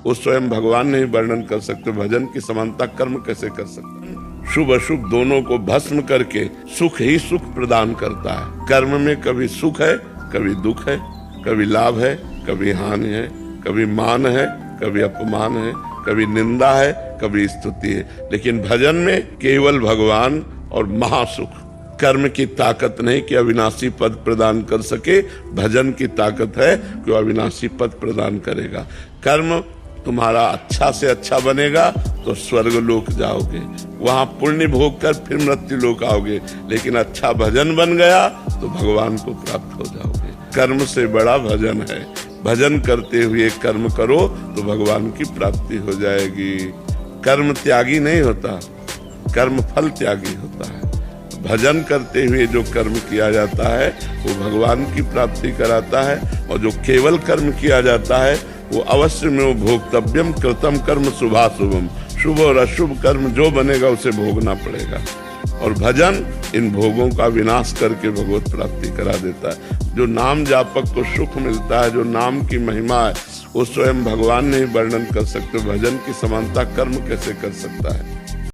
वो स्वयं भगवान नहीं वर्णन कर सकते। भजन की समानता कर्म कैसे कर सकते? शुभ अशुभ दोनों को भस्म करके सुख ही सुख प्रदान करता है। कर्म में कभी सुख है, कभी दुख है, कभी लाभ है, कभी हानि है, कभी मान है, कभी अपमान है, कभी निंदा है, कभी स्तुति है। लेकिन भजन में केवल भगवान और महासुख। कर्म की ताकत नहीं कि अविनाशी पद प्रदान कर सके, भजन की ताकत है कि अविनाशी पद प्रदान करेगा। कर्म तुम्हारा अच्छा से अच्छा बनेगा तो स्वर्ग लोक जाओगे, वहां पुण्य भोग कर फिर मृत्यु लोक आओगे। लेकिन अच्छा भजन बन गया तो भगवान को प्राप्त हो जाओगे। कर्म से बड़ा भजन है। भजन करते हुए कर्म करो तो भगवान की प्राप्ति हो जाएगी। कर्म त्यागी नहीं होता, कर्म फल त्यागी होता है। भजन करते हुए जो कर्म किया जाता है वो भगवान की प्राप्ति कराता है, और जो केवल कर्म किया जाता है वो अवश्य में वो भोक्तव्यम कृतम कर्म शुभाशुभम। शुभ और अशुभ कर्म जो बनेगा उसे भोगना पड़ेगा। और भजन इन भोगों का विनाश करके भगवत प्राप्ति करा देता है। जो नाम जापक को सुख मिलता है, जो नाम की महिमा है, वो स्वयं भगवान नहीं वर्णन कर सकते। भजन की समानता कर्म कैसे कर सकता है?